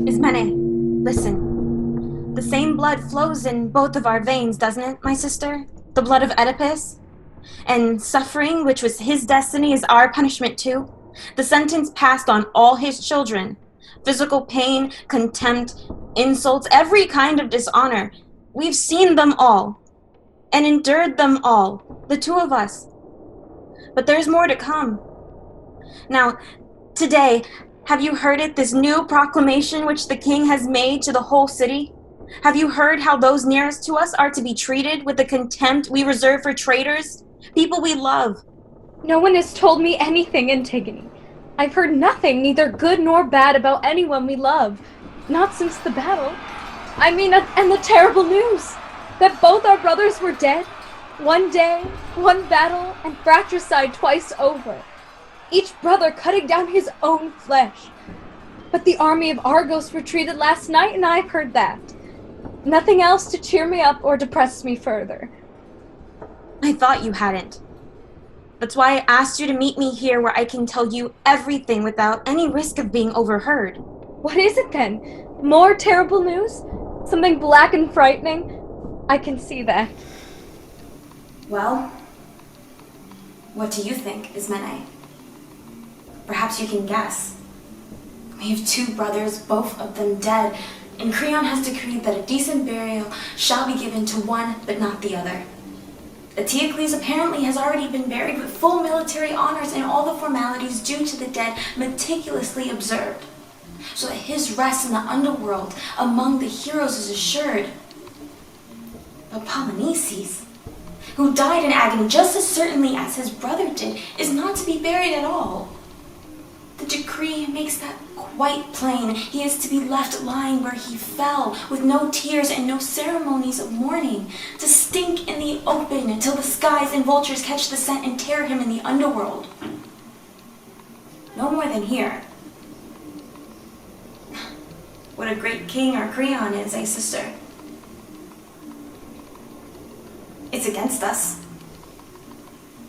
Ismene, listen. The same blood flows in both of our veins, doesn't it, my sister? The blood of Oedipus? And suffering, which was his destiny, is our punishment too. The sentence passed on all his children. Physical pain, contempt, insults, every kind of dishonor. We've seen them all, and endured them all, the two of us. But there's more to come. Now, today, have you heard it, this new proclamation which the king has made to the whole city? Have you heard how those nearest to us are to be treated with the contempt we reserve for traitors, people we love? No one has told me anything, Antigone. I've heard nothing, neither good nor bad, about anyone we love. Not since the battle. And the terrible news that both our brothers were dead. One day, one battle, and fratricide twice over. Each brother cutting down his own flesh. But the army of Argos retreated last night, and I've heard that. Nothing else to cheer me up or depress me further. I thought you hadn't. That's why I asked you to meet me here where I can tell you everything without any risk of being overheard. What is it then? More terrible news? Something black and frightening? I can see that. Well, what do you think, Ismene? Perhaps you can guess. We have two brothers, both of them dead, and Creon has decreed that a decent burial shall be given to one, but not the other. Eteocles apparently has already been buried with full military honors and all the formalities due to the dead meticulously observed, so that his rest in the underworld among the heroes is assured. But Polynices, who died in agony just as certainly as his brother did, is not to be buried at all. The decree makes that quite plain. He is to be left lying where he fell, with no tears and no ceremonies of mourning, to stink in the open until the skies and vultures catch the scent and tear him in the underworld. No more than here. What a great king our Creon is, eh, sister? It's against us.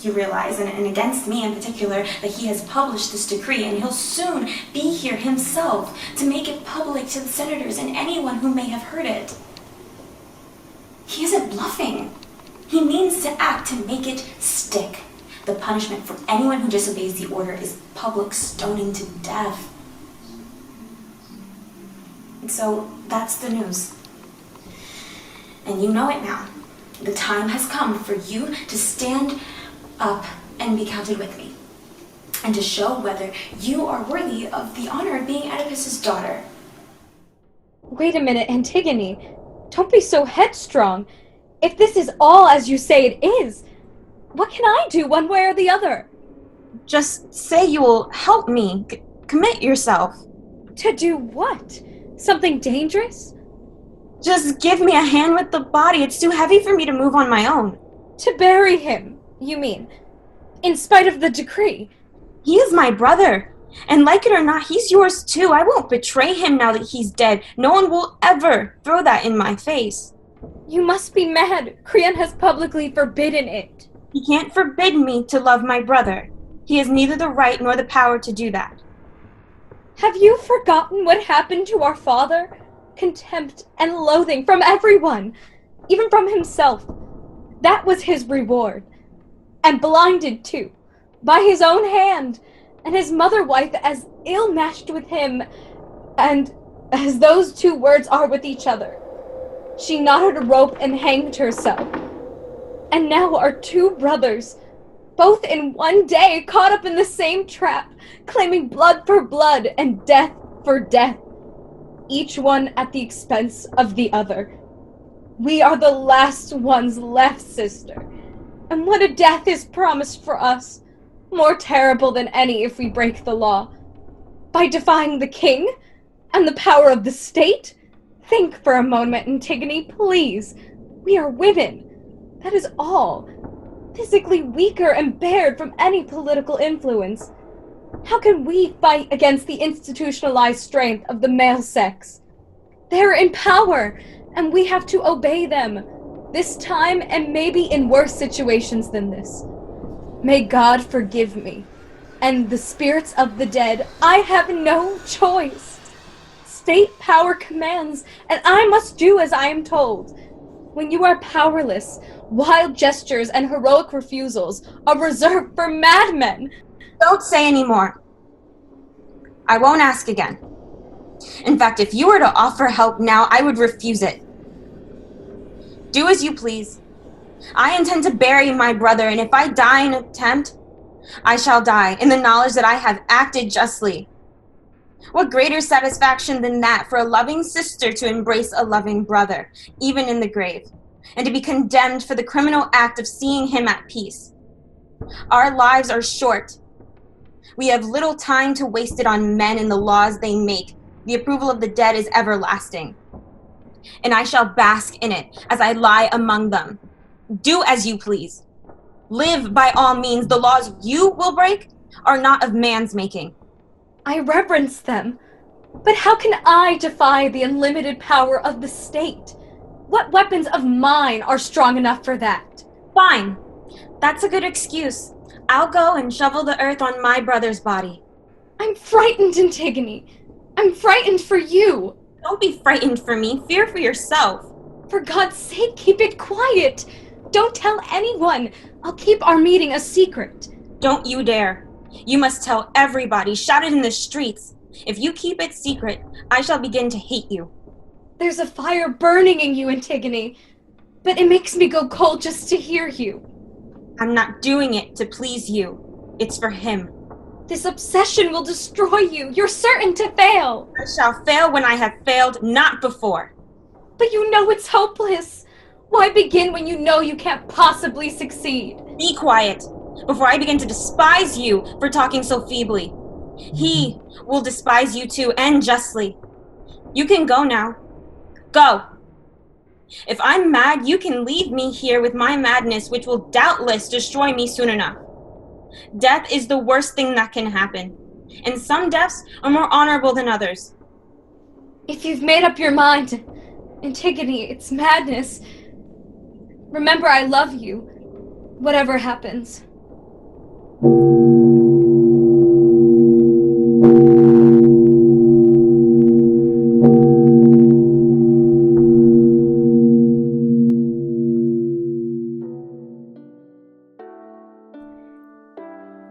You realize, and against me in particular, that he has published this decree, and he'll soon be here himself to make it public to the senators and anyone who may have heard it. He isn't bluffing. He means to act to make it stick. The punishment for anyone who disobeys the order is public stoning to death. And so that's the news. And you know it now. The time has come for you to stand up and be counted with me, and to show whether you are worthy of the honor of being Oedipus's daughter. Wait a minute, Antigone. Don't be so headstrong. If this is all as you say it is, what can I do one way or the other? Just say you will help me. Commit yourself. To do what? Something dangerous? Just give me a hand with the body. It's too heavy for me to move on my own. To bury him, you mean? In spite of the decree? He is my brother. And like it or not, he's yours too. I won't betray him now that he's dead. No one will ever throw that in my face. You must be mad. Creon has publicly forbidden it. He can't forbid me to love my brother. He has neither the right nor the power to do that. Have you forgotten what happened to our father? Contempt and loathing from everyone, even from himself. That was his reward. And blinded, too, by his own hand, and his mother-wife as ill-matched with him, and as those two words are with each other. She knotted a rope and hanged herself. And now our two brothers, both in one day, caught up in the same trap, claiming blood for blood and death for death, each one at the expense of the other. We are the last ones left, sister, and what a death is promised for us, more terrible than any if we break the law. By defying the king and the power of the state? Think for a moment, Antigone, please. We are women. That is all. Physically weaker and bared from any political influence. How can we fight against the institutionalized strength of the male sex? They're in power, and we have to obey them, this time and maybe in worse situations than this. May God forgive me, and the spirits of the dead. I have no choice. State power commands, and I must do as I am told. When you are powerless, wild gestures and heroic refusals are reserved for madmen. Don't say any more. I won't ask again. In fact, if you were to offer help now, I would refuse it. Do as you please. I intend to bury my brother, and if I die in an attempt, I shall die in the knowledge that I have acted justly. What greater satisfaction than that for a loving sister to embrace a loving brother, even in the grave, and to be condemned for the criminal act of seeing him at peace? Our lives are short. We have little time to waste it on men and the laws they make. The approval of the dead is everlasting, and I shall bask in it as I lie among them. Do as you please. Live by all means. The laws you will break are not of man's making. I reverence them, but how can I defy the unlimited power of the state? What weapons of mine are strong enough for that? Fine. That's a good excuse. I'll go and shovel the earth on my brother's body. I'm frightened, Antigone. I'm frightened for you. Don't be frightened for me. Fear for yourself. For God's sake, keep it quiet. Don't tell anyone. I'll keep our meeting a secret. Don't you dare. You must tell everybody. Shout it in the streets. If you keep it secret, I shall begin to hate you. There's a fire burning in you, Antigone, but it makes me go cold just to hear you. I'm not doing it to please you. It's for him. This obsession will destroy you. You're certain to fail. I shall fail when I have failed, not before. But you know it's hopeless. Why begin when you know you can't possibly succeed? Be quiet, before I begin to despise you for talking so feebly. He will despise you too, and justly. You can go now. Go. If I'm mad, you can leave me here with my madness, which will doubtless destroy me soon enough. Death is the worst thing that can happen, and some deaths are more honorable than others. If you've made up your mind, Antigone, it's madness. Remember, I love you, whatever happens.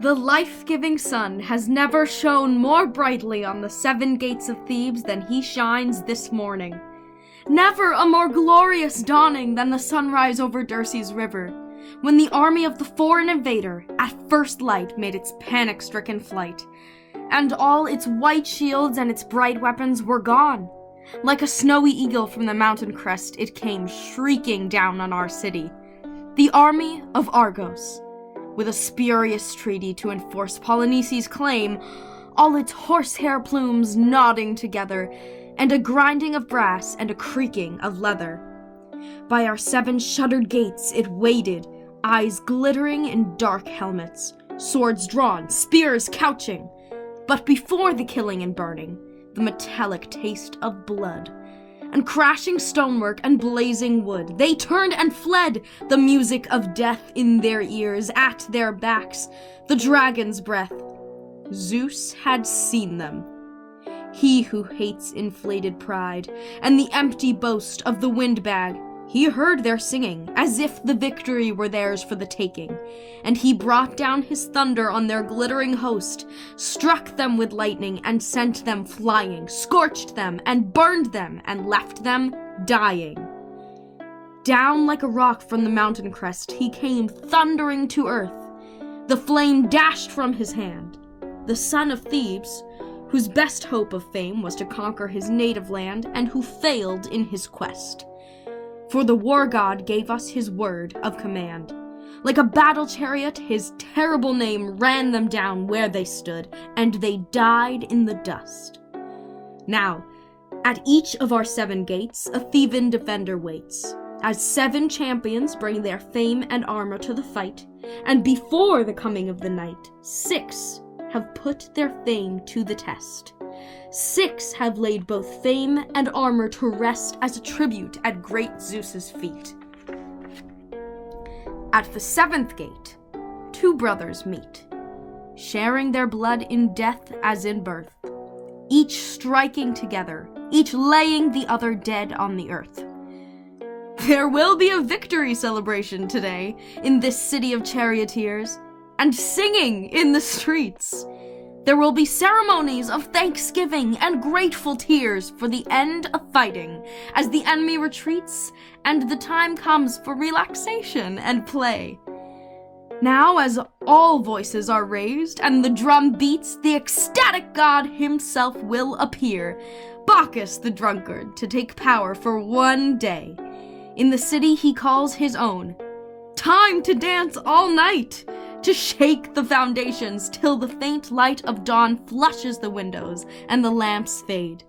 The life-giving sun has never shone more brightly on the 7 gates of Thebes than he shines this morning. Never a more glorious dawning than the sunrise over Dirce's river, when the army of the foreign invader at first light made its panic-stricken flight, and all its white shields and its bright weapons were gone. Like a snowy eagle from the mountain crest, it came shrieking down on our city. The army of Argos, with a spurious treaty to enforce Polyneices' claim, all its horsehair plumes nodding together, and a grinding of brass and a creaking of leather. By our 7 shuttered gates it waited, eyes glittering in dark helmets, swords drawn, spears couching. But before the killing and burning, the metallic taste of blood, and crashing stonework and blazing wood, they turned and fled, the music of death in their ears, at their backs, the dragon's breath. Zeus had seen them. He who hates inflated pride, and the empty boast of the windbag, he heard their singing, as if the victory were theirs for the taking, and he brought down his thunder on their glittering host, struck them with lightning, and sent them flying, scorched them, and burned them, and left them dying. Down like a rock from the mountain crest he came thundering to earth, The flame dashed from his hand. The son of Thebes, whose best hope of fame was to conquer his native land, and who failed in his quest. For the war god gave us his word of command. Like a battle chariot, his terrible name ran them down where they stood, and they died in the dust. Now, at each of our 7 gates, a Theban defender waits, as 7 champions bring their fame and armor to the fight, and before the coming of the night, 6 have put their fame to the test. 6 have laid both fame and armor to rest as a tribute at great Zeus's feet. At the 7th gate, 2 brothers meet, sharing their blood in death as in birth, each striking together, each laying the other dead on the earth. There will be a victory celebration today in this city of charioteers, and singing in the streets. There will be ceremonies of thanksgiving and grateful tears for the end of fighting as the enemy retreats and the time comes for relaxation and play. Now, as all voices are raised and the drum beats, the ecstatic god himself will appear, Bacchus the drunkard, to take power for one day. In the city he calls his own. Time to dance all night, to shake the foundations till the faint light of dawn flushes the windows and the lamps fade.